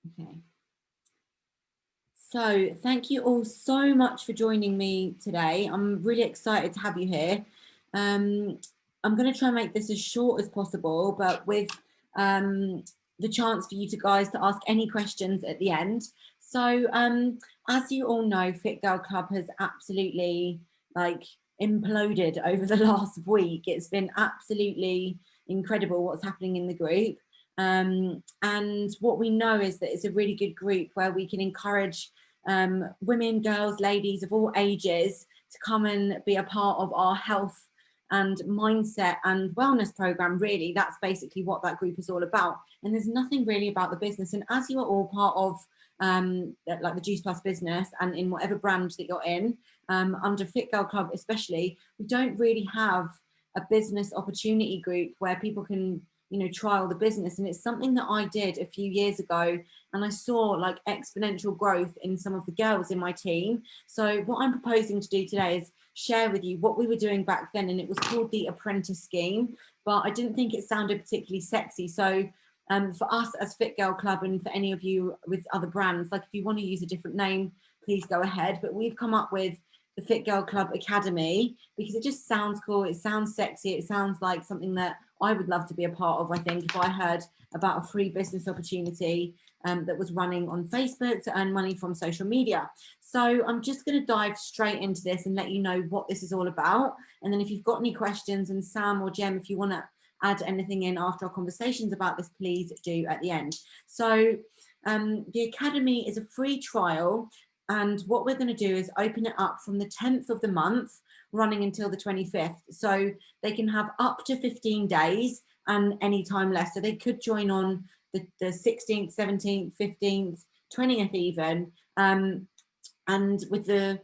Okay. So thank you all so much for joining me today. I'm really excited to have you here. I'm going to try and make this as short as possible, but with the chance for you guys to ask any questions at the end. So as you all know, Fit Girl Club has absolutely imploded over the last week. It's been absolutely incredible what's happening in the group. And what we know is that it's a really good group where we can encourage women, girls, ladies of all ages to come and be a part of our health and mindset and wellness program. Really, that's basically what that group is all about. And there's nothing really about the business. And as you are all part of like the Juice Plus business and in whatever brand that you're in, under Fit Girl Club especially, we don't really have a business opportunity group where people can, you know, trial the business. And it's something that I did a few years ago, and I saw like exponential growth in some of the girls in my team. So what I'm proposing to do today is share with you what we were doing back then, and it was called the Apprentice Scheme, but I didn't think it sounded particularly sexy. So for us as Fit Girl Club, and for any of you with other brands, like if you want to use a different name, please go ahead. But we've come up with the Fit Girl Club Academy because it just sounds cool, it sounds sexy, it sounds like something that I would love to be a part of. I think if I heard about a free business opportunity that was running on Facebook to earn money from social media. So I'm just going to dive straight into this and let you know what this is all about. And then if you've got any questions, and Sam or Jem, if you want to add anything in after our conversations about this, please do at the end. So the Academy is a free trial. And what we're going to do is open it up from the 10th of the month, running until the 25th. So they can have up to 15 days and any time less. So they could join on the 16th, 17th, 15th, 20th even. And with the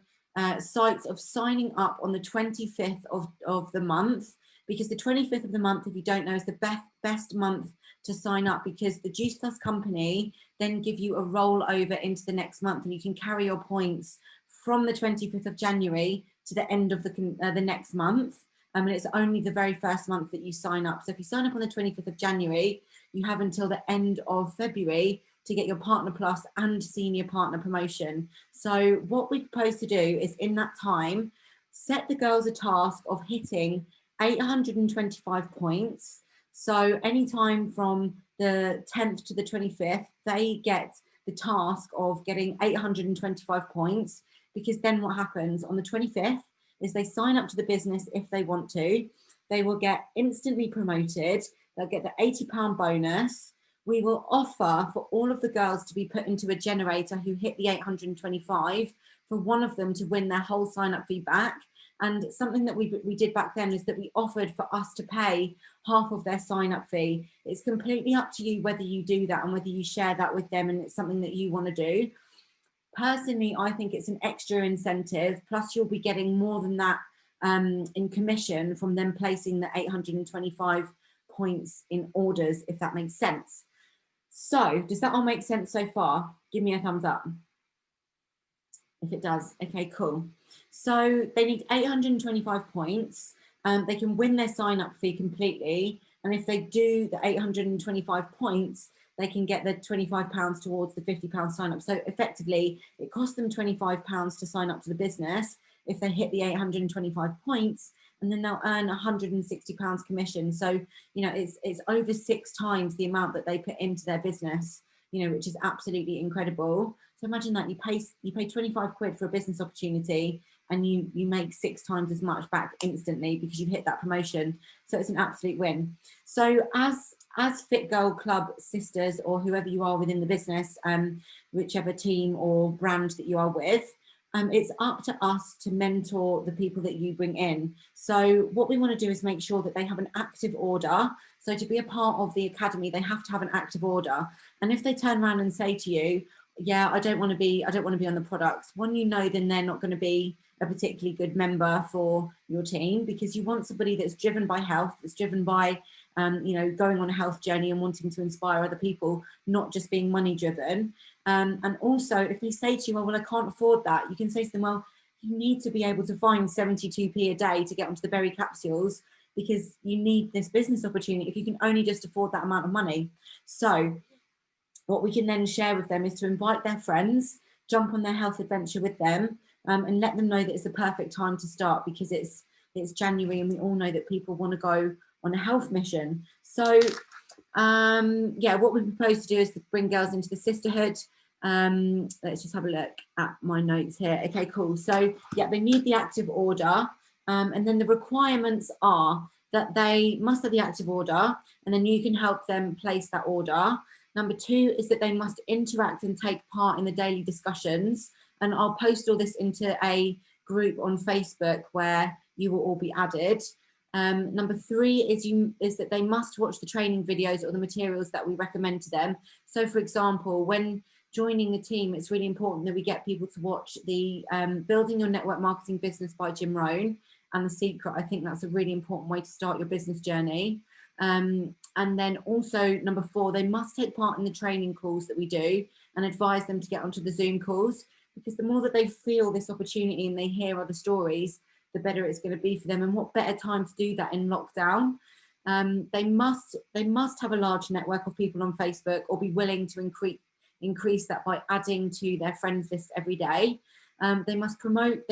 sites of signing up on the 25th of the month, because the 25th of the month, if you don't know, is the best month to sign up, because the Juice Plus company then give you a rollover into the next month, and you can carry your points from the 25th of January to the end of the next month. And it's only the very first month that you sign up. So if you sign up on the 25th of January, you have until the end of February to get your Partner Plus and Senior Partner promotion. So what we propose to do is, in that time, set the girls a task of hitting 825 points. So anytime from the 10th to the 25th, they get the task of getting 825 points, because then what happens on the 25th is they sign up to the business if they want to. They will get instantly promoted. They'll get the £80 bonus. We will offer for all of the girls to be put into a generator who hit the 825, for one of them to win their whole sign-up fee back. And something that we did back then is that we offered for us to pay half of their sign-up fee. It's completely up to you whether you do that and whether you share that with them and it's something that you want to do. Personally, I think it's an extra incentive, plus you'll be getting more than that in commission from them placing the 825 points in orders, if that makes sense. So does that all make sense so far? Give me a thumbs up if it does. Okay, cool. So they need 825 points. They can win their sign-up fee completely. And if they do the 825 points, they can get the £25 towards the £50 sign-up. So effectively, it costs them £25 to sign up to the business if they hit the 825 points, and then they'll earn £160 commission. So, you know, it's over 6 times the amount that they put into their business, you know, which is absolutely incredible. So imagine that you pay 25 quid for a business opportunity, and you make 6 times as much back instantly because you've hit that promotion. So it's an absolute win. So as Fit Girl Club sisters, or whoever you are within the business, whichever team or brand that you are with, it's up to us to mentor the people that you bring in. So what we want to do is make sure that they have an active order. So to be a part of the academy, they have to have an active order. And if they turn around and say to you, yeah, I don't want to be on the products, when you know, then they're not going to be a particularly good member for your team, because you want somebody that's driven by health, that's driven by you know, going on a health journey and wanting to inspire other people, not just being money driven. And also, if they say to you, well, I can't afford that, you can say to them, well, you need to be able to find 72p a day to get onto the berry capsules, because you need this business opportunity if you can only just afford that amount of money. So what we can then share with them is to invite their friends, jump on their health adventure with them, and let them know that it's the perfect time to start, because it's January and we all know that people want to go on a health mission. So yeah, what we propose to do is to bring girls into the sisterhood. Let's just have a look at my notes here. Okay, cool. So yeah, they need the active order, and then the requirements are that they must have the active order, and then you can help them place that order. Number 2 is that they must interact and take part in the daily discussions, and I'll post all this into a group on Facebook where you will all be added. Number 3 is that they must watch the training videos or the materials that we recommend to them. So for example, when joining the team, it's really important that we get people to watch the Building Your Network Marketing Business by Jim Rohn and The Secret. I think that's a really important way to start your business journey. And then also number 4, they must take part in the training calls that we do and advise them to get onto the Zoom calls, because the more that they feel this opportunity and they hear other stories, the better it's going to be for them. And what better time to do that in lockdown? They must have a large network of people on Facebook, or be willing to increase that by adding to their friends list every day. They must promote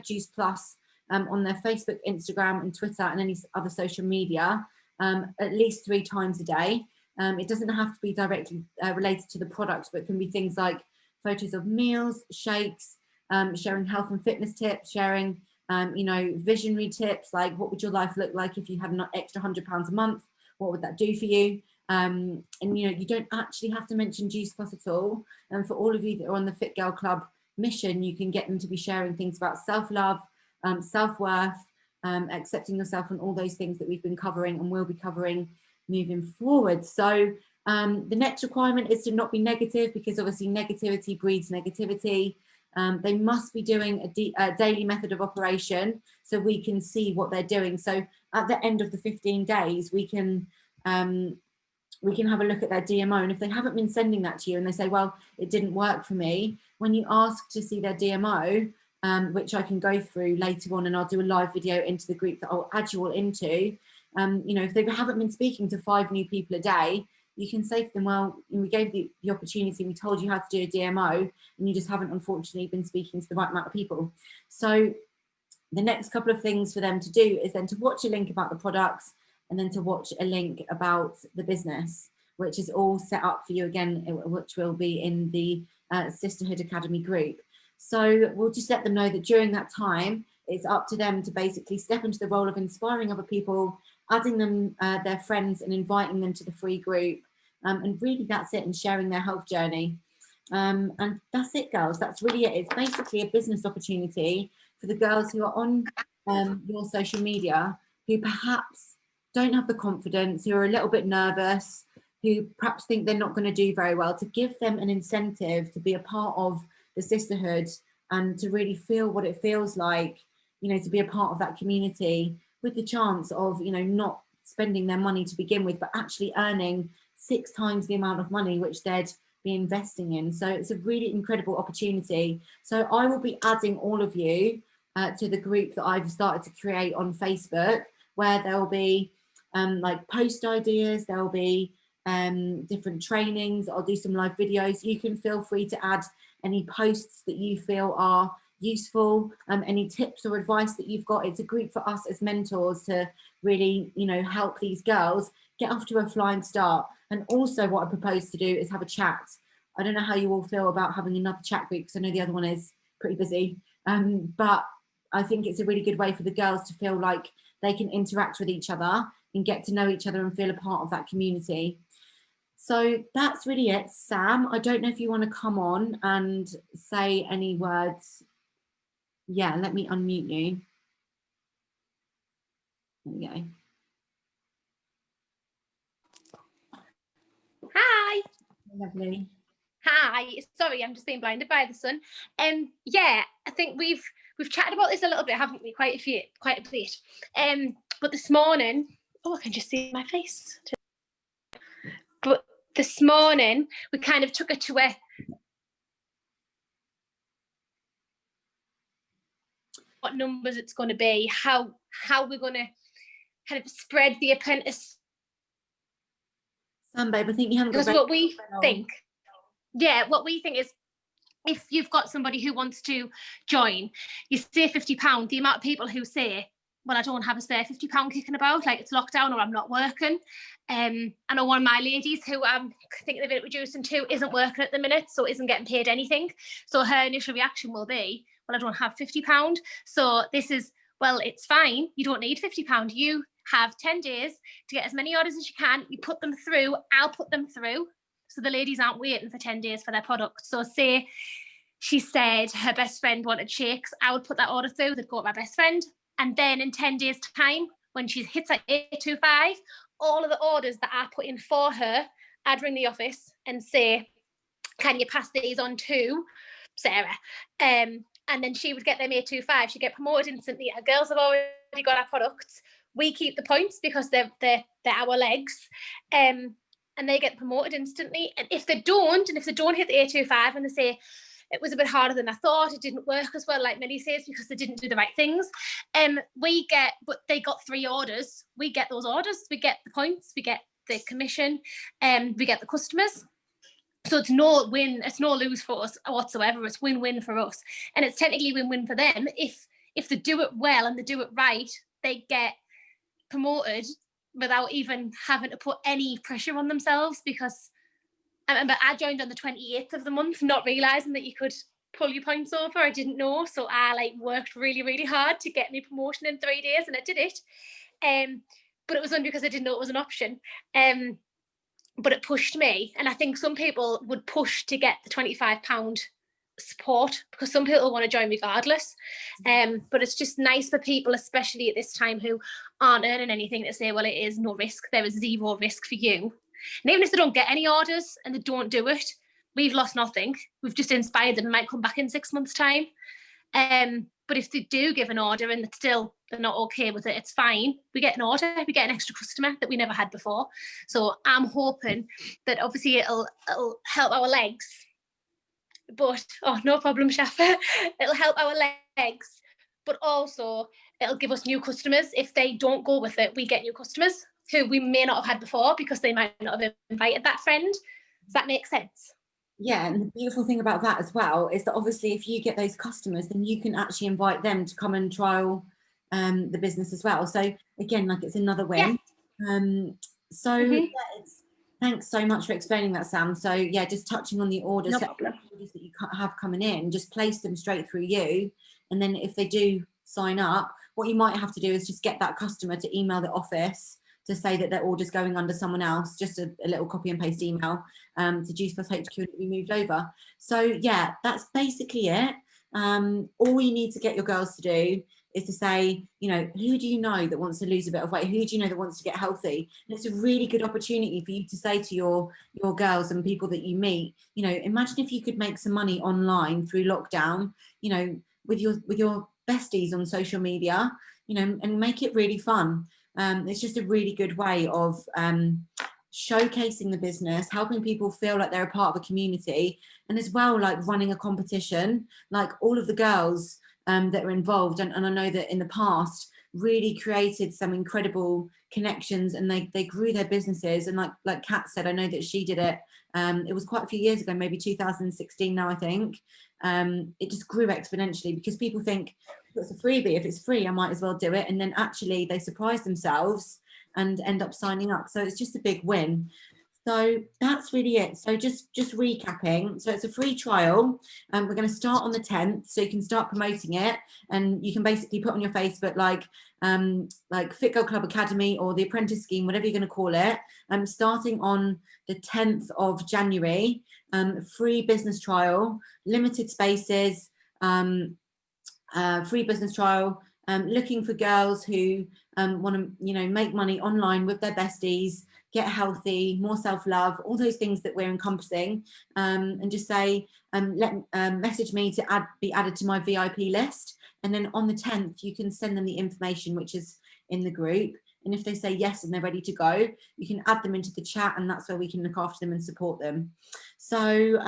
Juice Plus on their Facebook, Instagram and Twitter and any other social media at least 3 times a day. It doesn't have to be directly related to the product, but it can be things like photos of meals, shakes, sharing health and fitness tips, sharing you know, visionary tips, like what would your life look like if you had an extra £100 a month? What would that do for you? And you know, you don't actually have to mention Juice Plus at all. And for all of you that are on the Fit Girl Club mission, you can get them to be sharing things about self-love, self-worth, accepting yourself, and all those things that we've been covering and will be covering moving forward. So the next requirement is to not be negative, because obviously negativity breeds negativity. They must be doing a daily method of operation so we can see what they're doing. So at the end of the 15 days, we can have a look at their DMO. And if they haven't been sending that to you and they say, well, it didn't work for me, when you ask to see their DMO, which I can go through later on, and I'll do a live video into the group that I'll add you all into, you know, if they haven't been speaking to 5 new people a day, you can say to them, well, we gave you the opportunity, we told you how to do a DMO, and you just haven't unfortunately been speaking to the right amount of people. So the next couple of things for them to do is then to watch a link about the products, and then to watch a link about the business, which is all set up for you again, which will be in the Sisterhood Academy group. So we'll just let them know that during that time, it's up to them to basically step into the role of inspiring other people, adding them their friends and inviting them to the free group. And really that's it, and sharing their health journey. And that's it, girls. That's really it. It's basically a business opportunity for the girls who are on your social media, who perhaps don't have the confidence, who are a little bit nervous, who perhaps think they're not going to do very well, to give them an incentive to be a part of the sisterhood and to really feel what it feels like, you know, to be a part of that community, with the chance of, you know, not spending their money to begin with, but actually earning 6 times the amount of money which they'd be investing in. So it's a really incredible opportunity. So I will be adding all of you to the group that I've started to create on Facebook, where there'll be like post ideas, there'll be different trainings, I'll do some live videos. You can feel free to add any posts that you feel are useful, any tips or advice that you've got. It's a group for us as mentors to really, you know, help these girls get off to a flying start. And also what I propose to do is have a chat. I don't know how you all feel about having another chat group, because I know the other one is pretty busy, but I think it's a really good way for the girls to feel like they can interact with each other and get to know each other and feel a part of that community. So that's really it. Sam, I don't know if you want to come on and say any words. Yeah, let me unmute you. There we go. Hi. Lovely. Hi. Sorry, I'm just being blinded by the sun. Yeah, I think we've chatted about this a little bit, haven't we? Quite a bit. But this morning, oh, I can just see my face. But this morning, we kind of took it to what numbers it's going to be, how we're going to kind of spread the apprentice. Sam, babe, I think you haven't got Because what we think. Yeah, what we think is, if you've got somebody who wants to join, you say £50, the amount of people who say, well, I don't have a spare £50 kicking about, like it's lockdown or I'm not working. I know one of my ladies who I'm thinking of it reducing to isn't working at the minute, so isn't getting paid anything. So her initial reaction will be, well, I don't have £50. So this is, well, it's fine. You don't need £50. You have 10 days to get as many orders as you can. You put them through, I'll put them through. So the ladies aren't waiting for 10 days for their product. So say she said her best friend wanted shakes, I would put that order through, they'd go to my best friend. And then in 10 days' time, when she hits at 825, all of the orders that I put in for her, I'd ring the office and say, can you pass these on to Sarah? And then she would get them 825. She'd get promoted instantly. Our girls have already got our products. We keep the points because they're our legs. And they get promoted instantly. And if they don't hit the 825 and they say, it was a bit harder than I thought, it didn't work as well, like Millie says, because they didn't do the right things, but they got 3 orders. We get those orders, we get the points, we get the commission, we get the customers. So it's no win, it's no lose for us whatsoever. It's win-win for us. And it's technically win-win for them. If they do it well and they do it right, they get promoted without even having to put any pressure on themselves. Because I remember I joined on the 28th of the month, not realising that you could pull your points over. I didn't know. So I worked really, really hard to get me promotion in 3 days, and I did it. But it was only because I didn't know it was an option. But it pushed me. And I think some people would push to get the £25 support, because some people want to join regardless. But it's just nice for people, especially at this time, who aren't earning anything, to say, well, it is no risk. There is 0 risk for you. And even if they don't get any orders and they don't do it, we've lost nothing. We've just inspired them and might come back in 6 months' time. But if they do give an order and they're not okay with it, it's fine. We get an order, we get an extra customer that we never had before. So I'm hoping that obviously it'll help our legs. But, no problem, Shafa. It'll help our legs, but also it'll give us new customers. If they don't go with it, we get new customers who we may not have had before because they might not have invited that friend. Does that make sense? Yeah, and the beautiful thing about that as well is that obviously if you get those customers, then you can actually invite them to come and trial the business as well. So again, it's another win. Yeah. Thanks so much for explaining that, Sam. So yeah, just touching on the orders, no problem. Orders that you have coming in, just place them straight through you. And then if they do sign up, what you might have to do is just get that customer to email the office to say that their order's going under someone else, just a little copy and paste email to Juice Plus HQ and be moved over. So yeah, that's basically it. All you need to get your girls to do is to say, who do you know that wants to lose a bit of weight? Who do you know that wants to get healthy? And it's a really good opportunity for you to say to your girls and people that you meet, imagine if you could make some money online through lockdown, with your besties on social media, and make it really fun. It's just a really good way of showcasing the business, helping people feel like they're a part of a community, and as well, running a competition. All of the girls that are involved, and I know that in the past really created some incredible connections, and they grew their businesses. And like Kat said, I know that she did it. It was quite a few years ago, maybe 2016 now, I think. It just grew exponentially because people think, it's a freebie, if it's free I might as well do it, and then actually they surprise themselves and end up signing up. So it's just a big win. So that's really it. So just recapping, so it's a free trial, and we're going to start on the 10th, so you can start promoting it, and you can basically put on your Facebook like Fit Girl Club Academy or the apprentice scheme, whatever you're going to call it, starting on the 10th of January. Free business trial, limited spaces, free business trial, looking for girls who want to make money online with their besties, get healthy, more self-love, all those things that we're encompassing, and just say message me to be added to my VIP list, and then on the 10th you can send them the information which is in the group, and if they say yes and they're ready to go, you can add them into the chat, and that's where we can look after them and support them. So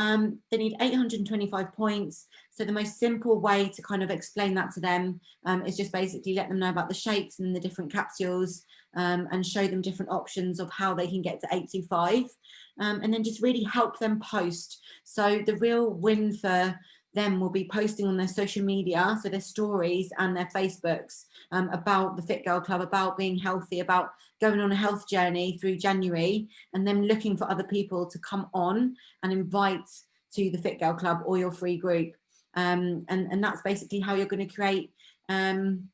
they need 825 points. So the most simple way to kind of explain that to them is just basically let them know about the shakes and the different capsules, and show them different options of how they can get to 825. and then just really help them post. So the real win for them will be posting on their social media, so their stories and their Facebooks, about the Fit Girl Club, about being healthy, about going on a health journey through January, and then looking for other people to come on and invite to the Fit Girl Club or your free group. And that's basically how you're going to create interaction,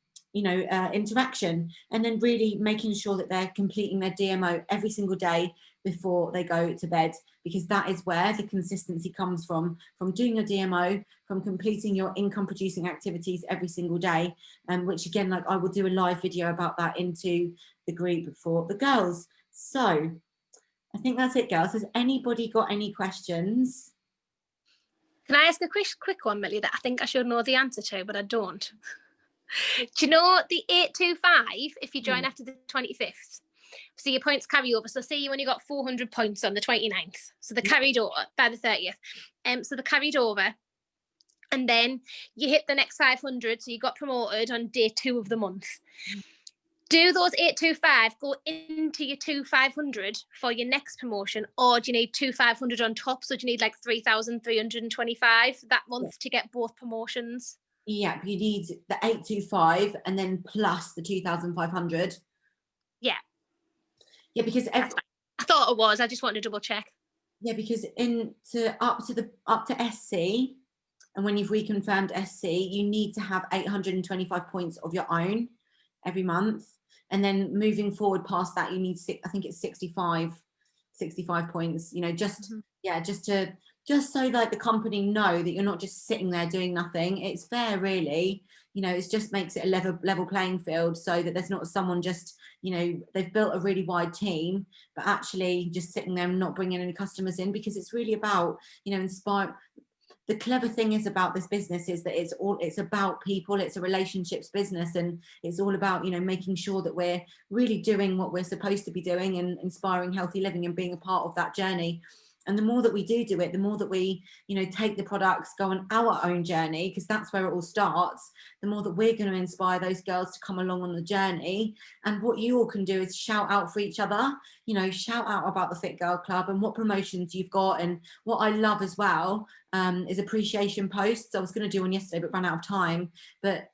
and then really making sure that they're completing their DMO every single day before they go to bed, because that is where the consistency comes from doing your DMO, from completing your income producing activities every single day, which again, like I will do a live video about that into the group for the girls. So I think that's it, girls. Has anybody got any questions? Can I ask a quick one, Millie, that I think I should know the answer to, but I don't? Do you know the 825, if you join after the 25th? So your points carry over. So say you only got 400 points on the 29th. So they're carried over by the 30th. So they're carried over. And then you hit the next 500. So you got promoted on day 2 of the month. Do those 825 go into your 2500 for your next promotion, or do you need 2500 on top? So do you need like 3,325 that month to get both promotions? Yeah, you need the 825 and then plus the 2,500. Yeah. Yeah, because I thought it was. I just wanted to double check. Yeah, because up to SC, and when you've reconfirmed SC, you need to have 825 points of your own every month, and then moving forward past that, you need I think it's 65 points. You know, just so like the company know that you're not just sitting there doing nothing. It's fair, really. You know, it just makes it a level playing field, so that there's not someone just, you know, they've built a really wide team, but actually just sitting there and not bringing any customers in, because it's really about, you know, inspire. The clever thing is about this business is that it's about people. It's a relationships business, and it's all about, you know, making sure that we're really doing what we're supposed to be doing and inspiring healthy living and being a part of that journey. And the more that we do it, the more that we, you know, take the products, go on our own journey, because that's where it all starts, the more that we're going to inspire those girls to come along on the journey. And what you all can do is shout out for each other, you know, shout out about the Fit Girl Club and what promotions you've got. And what I love as well is appreciation posts. I was going to do one yesterday, but ran out of time. But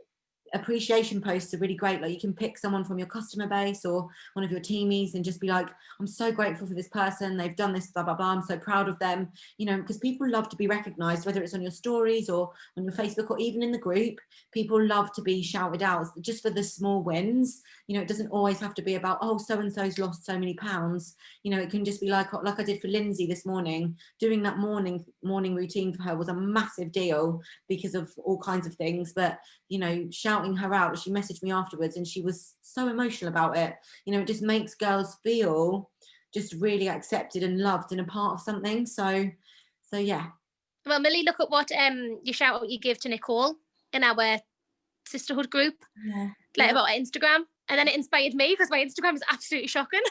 appreciation posts are really great. Like, you can pick someone from your customer base or one of your teamies and just be like, I'm so grateful for this person, they've done this, blah blah blah, I'm so proud of them, you know, because people love to be recognized, whether it's on your stories or on your Facebook or even in the group. People love to be shouted out just for the small wins. You know, it doesn't always have to be about, oh, so and so's lost so many pounds. You know, it can just be like I did for Lindsay this morning. Doing that morning routine for her was a massive deal because of all kinds of things, but, you know, shouting her out, she messaged me afterwards and she was so emotional about it. You know, it just makes girls feel just really accepted and loved and a part of something. So yeah. Well, Millie, look at what you shout out you give to Nicole in our sisterhood group, about Instagram, and then it inspired me because my Instagram is absolutely shocking.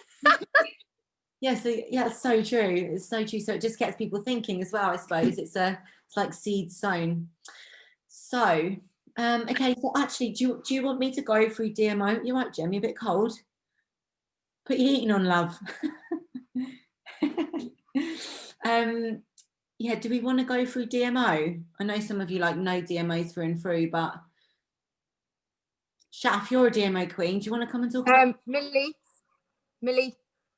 It's so true. It's so true. So it just gets people thinking as well, I suppose. It's like seeds sown. So okay, so actually, do you want me to go through DMO? You're right, Jem, you're a bit cold. Put your heating on, love. Yeah, do we want to go through DMO? I know some of you know DMOs through and through, but Shaf, you're a DMO queen. Do you want to come and talk about Millie?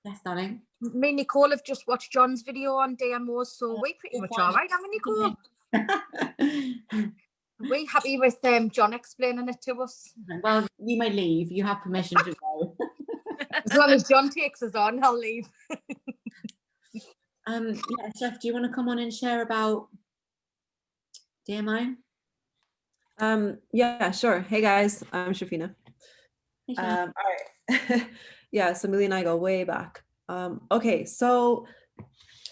Yes, darling. Me and Nicole have just watched John's video on DMOs, so we're pretty much all right, haven't we, Nicole? We happy with John explaining it to us? Well, you may leave. You have permission to go. As long as John takes us on, I'll leave. Yeah, Chef, do you want to come on and share about DMO? Yeah, sure. Hey guys, I'm Shafina. Hey, all right. Yeah, so Millie and I go way back. Okay, so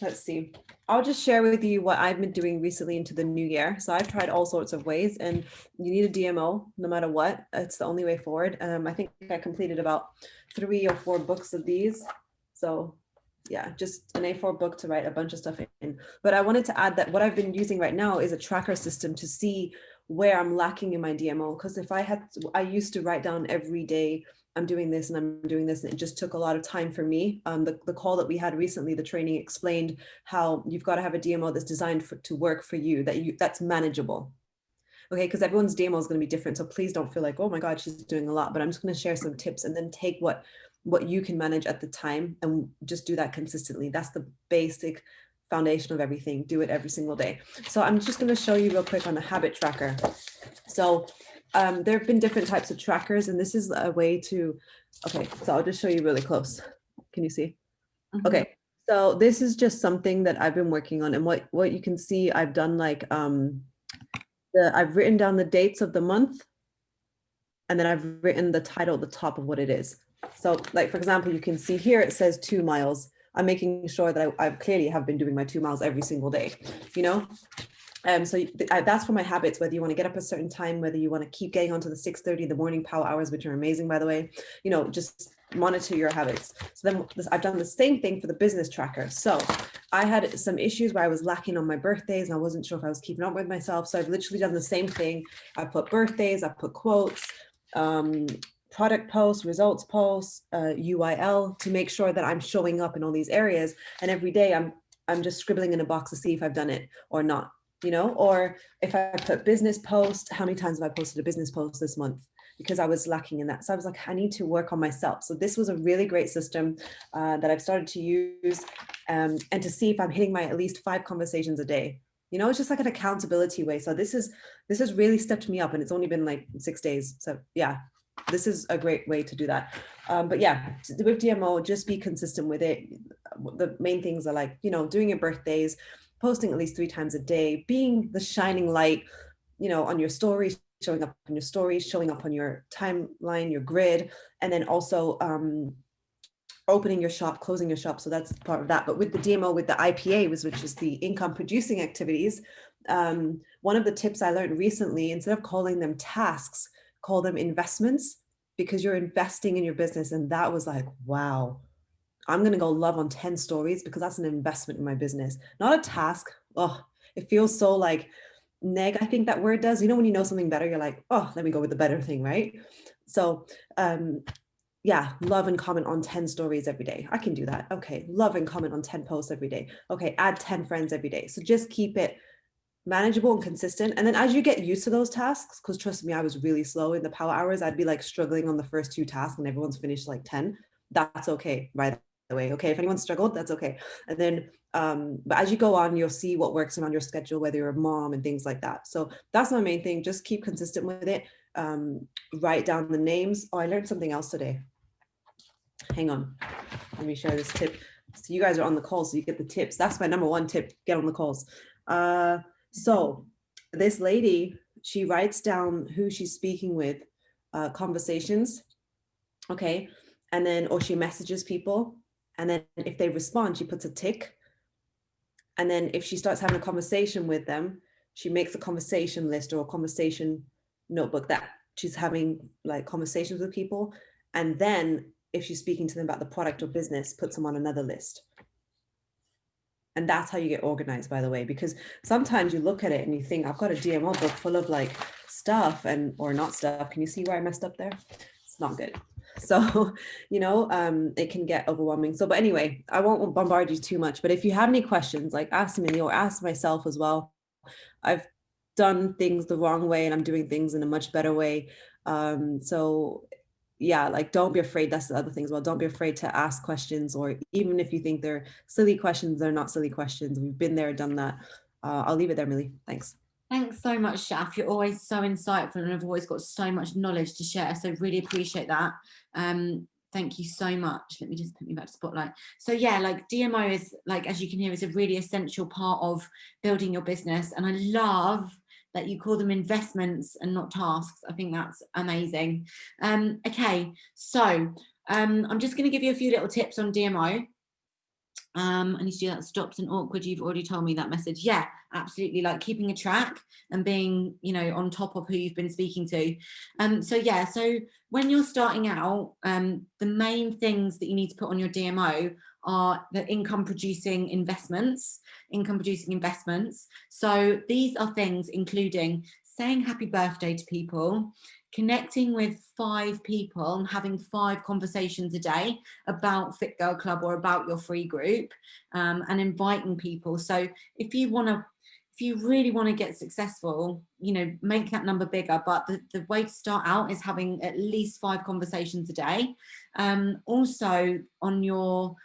let's see. I'll just share with you what I've been doing recently into the new year. So I've tried all sorts of ways, and you need a DMO no matter what. It's the only way forward. I think I completed about 3 or 4 books of these. So yeah, just an A4 book to write a bunch of stuff in. But I wanted to add that what I've been using right now is a tracker system to see where I'm lacking in my DMO. Because I used to write down every day I'm doing this and I'm doing this, and it just took a lot of time for me. The call that we had recently, the training explained how you've got to have a DMO that's designed to work for you, that's manageable. Okay, because everyone's DMO is going to be different. So please don't feel like, oh my God, she's doing a lot. But I'm just going to share some tips and then take what you can manage at the time and just do that consistently. That's the basic foundation of everything. Do it every single day. So I'm just going to show you real quick on the habit tracker. So there have been different types of trackers, and this is a way to, okay, so I'll just show you really close. Can you see? Mhm. Okay, so this is just something that I've been working on, and what you can see, I've done like, I've written down the dates of the month, and then I've written the title at the top of what it is. So like, for example, you can see here, it says 2 miles. I'm making sure that I clearly have been doing my 2 miles every single day, you know? So that's for my habits, whether you want to get up a certain time, whether you want to keep getting onto the 6:30 in the morning power hours, which are amazing, by the way, you know, just monitor your habits. So then I've done the same thing for the business tracker. So I had some issues where I was lacking on my birthdays and I wasn't sure if I was keeping up with myself. So I've literally done the same thing. I put birthdays, I put quotes, product posts, results posts, UIL, to make sure that I'm showing up in all these areas. And every day I'm just scribbling in a box to see if I've done it or not. You know, or if I put business post, how many times have I posted a business post this month? Because I was lacking in that. So I was like, I need to work on myself. So this was a really great system that I've started to use, and to see if I'm hitting my at least 5 conversations a day. You know, it's just like an accountability way. So this has really stepped me up, and it's only been like 6 days. So yeah, this is a great way to do that. But yeah, with DMO, just be consistent with it. The main things are like, you know, doing your birthdays, posting at least 3 times a day, being the shining light, you know, on your stories, showing up on your stories, showing up on your timeline, your grid, and then also opening your shop, closing your shop. So that's part of that. But with the DMO, with the IPAs, which is the income producing activities, one of the tips I learned recently, instead of calling them tasks, call them investments, because you're investing in your business. And that was like, wow. I'm going to go love on 10 stories because that's an investment in my business, not a task. Oh, it feels so like neg. I think that word does, you know, when you know something better, you're like, oh, let me go with the better thing. Right. So, yeah, love and comment on 10 stories every day. I can do that. Okay. Love and comment on 10 posts every day. Okay. Add 10 friends every day. So just keep it manageable and consistent. And then as you get used to those tasks, because trust me, I was really slow in the power hours. I'd be like struggling on the first 2 tasks and everyone's finished like 10. That's okay. Right. Way. Okay, if anyone struggled, that's okay. And then but as you go on, you'll see what works around your schedule, whether you're a mom and things like that. So that's my main thing. Just keep consistent with it. Write down the names. Oh, I learned something else today. Hang on, let me share this tip. So you guys are on the call, so you get the tips. That's my number 1 tip: get on the calls. So this lady, she writes down who she's speaking with, conversations, okay, and then, or she messages people. And then if they respond, she puts a tick. And then if she starts having a conversation with them, she makes a conversation list or a conversation notebook that she's having like conversations with people. And then if she's speaking to them about the product or business, puts them on another list. And that's how you get organized, by the way, because sometimes you look at it and you think, I've got a DMO book full of like stuff or not stuff. Can you see where I messed up there? It's not good. So, you know, it can get overwhelming. So, but anyway, I won't bombard you too much, but if you have any questions, like ask me or ask myself as well. I've done things the wrong way and I'm doing things in a much better way. So yeah, like don't be afraid. That's the other thing as well. Don't be afraid to ask questions, or even if you think they're silly questions, they're not silly questions. We've been there, done that. I'll leave it there, Millie. Thanks. Thanks so much, Shaf. You're always so insightful and I've always got so much knowledge to share. So really appreciate that. Thank you so much. Let me just put me back to spotlight. So yeah, like DMO is, like, as you can hear, is a really essential part of building your business. And I love that you call them investments and not tasks. I think that's amazing. Okay, so I'm just going to give you a few little tips on DMO. I need to do that. Stops and awkward. You've already told me that message. Yeah, absolutely. Like keeping a track and being, you know, on top of who you've been speaking to. So yeah, so when you're starting out, the main things that you need to put on your DMO are the income producing investments. So these are things including saying happy birthday to people, connecting with 5 people and having 5 conversations a day about Fit Girl Club or about your free group, and inviting people. So if you really want to get successful, you know, make that number bigger. But the way to start out is having at least 5 conversations a day. Also on your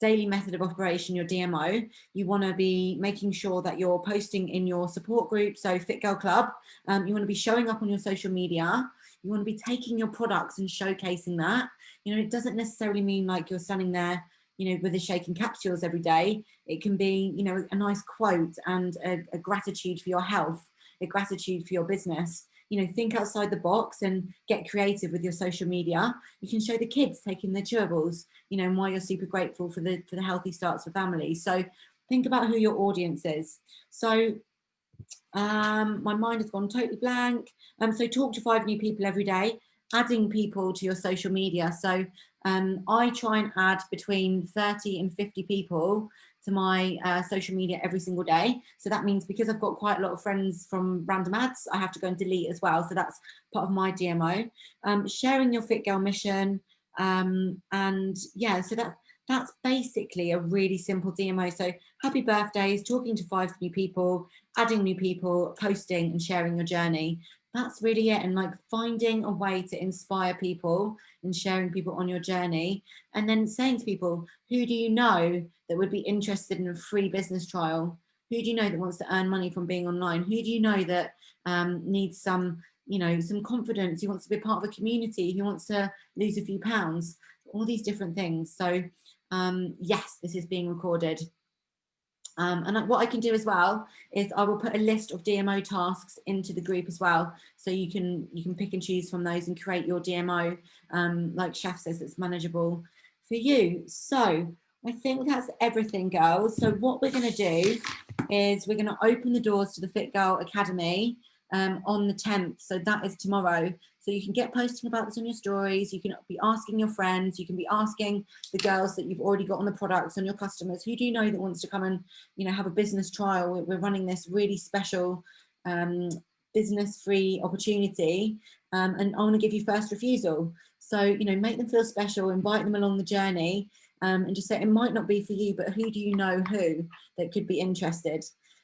daily method of operation, your DMO, you want to be making sure that you're posting in your support group, so Fit Girl Club. You want to be showing up on your social media. You want to be taking your products and showcasing that. You know, it doesn't necessarily mean like you're standing there, you know, with the shaking capsules every day. It can be, you know, a nice quote and a gratitude for your health, a gratitude for your business. You know, think outside the box and get creative with your social media. You can show the kids taking their chewables, you know, and why you're super grateful for the healthy starts for families. So think about who your audience is. So my mind has gone totally blank. So talk to 5 new people every day, adding people to your social media. So I try and add between 30 and 50 people to my social media every single day. So that means because I've got quite a lot of friends from random ads, I have to go and delete as well. So that's part of my DMO. Sharing your Fit Girl mission. And yeah, so that's basically a really simple DMO. So happy birthdays, talking to 5 new people, adding new people, posting and sharing your journey. That's really it. And like finding a way to inspire people and sharing people on your journey, and then saying to people, who do you know that would be interested in a free business trial? Who do you know that wants to earn money from being online? Who do you know that needs some, you know, some confidence, who wants to be a part of a community, who wants to lose a few pounds, all these different things. So yes, this is being recorded. And what I can do as well is I will put a list of DMO tasks into the group as well, so you can pick and choose from those and create your DMO, like Chef says, it's manageable for you. So I think that's everything, girls. So what we're going to do is we're going to open the doors to the Fit Girl Academy on the 10th. So that is tomorrow. So you can get posting about this on your stories. You can be asking your friends. You can be asking the girls that you've already got on the products and your customers. Who do you know that wants to come and, you know, have a business trial? We're running this really special business-free opportunity, and I want to give you first refusal. So, you know, make them feel special, invite them along the journey, and just say it might not be for you, but who do you know who that could be interested?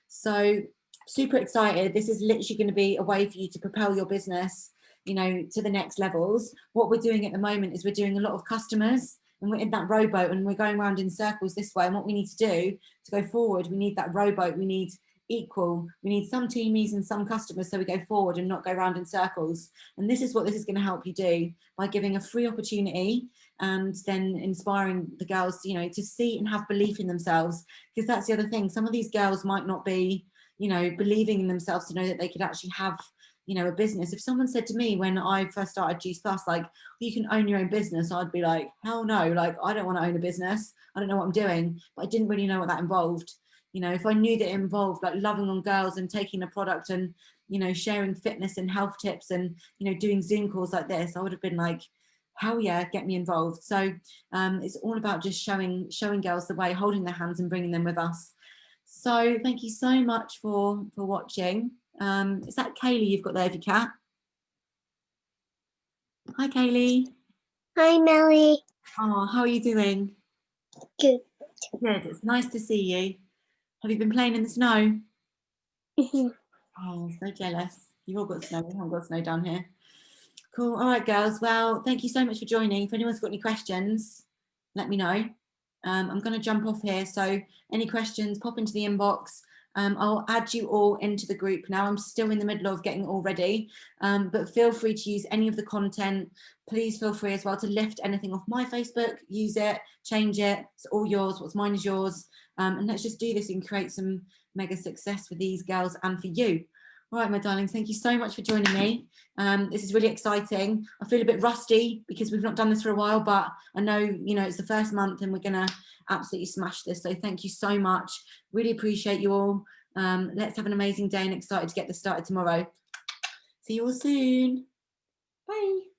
So super excited. This is literally going to be a way for you to propel your business, you know, to the next levels. What we're doing at the moment is we're doing a lot of customers, and we're in that rowboat and we're going around in circles this way. And what we need to do to go forward, we need that rowboat, we need equal, we need some teamies and some customers, so we go forward and not go around in circles. And this is what this is going to help you do, by giving a free opportunity and then inspiring the girls, you know, to see and have belief in themselves. Because that's the other thing, some of these girls might not be, you know, believing in themselves to know that they could actually have, you know, a business. If someone said to me when I first started Juice Plus, like, you can own your own business, I'd be like, hell no, like, I don't want to own a business. I don't know what I'm doing. But I didn't really know what that involved. You know, if I knew that it involved like loving on girls and taking a product and, you know, sharing fitness and health tips and, you know, doing Zoom calls like this, I would have been like, hell yeah, get me involved. So it's all about just showing girls the way, holding their hands and bringing them with us. So thank you so much for watching. Is that Kaylee you've got there, if you cat? Hi, Kaylee. Hi, Melly. Oh, how are you doing? Good. Good. It's nice to see you. Have you been playing in the snow? Mhm. Oh, so jealous. You've all got snow. We haven't got snow down here. Cool. All right, girls. Well, thank you so much for joining. If anyone's got any questions, let me know. I'm going to jump off here. So any questions, pop into the inbox. I'll add you all into the group now. I'm still in the middle of getting it all ready, but feel free to use any of the content. Please feel free as well to lift anything off my Facebook, use it, change it. It's all yours. What's mine is yours. And let's just do this and create some mega success for these girls and for you. All right, my darlings, thank you so much for joining me. This is really exciting. I feel a bit rusty because we've not done this for a while, but I know, you know, it's the first month and we're going to absolutely smash this. So thank you so much. Really appreciate you all. Let's have an amazing day and excited to get this started tomorrow. See you all soon. Bye.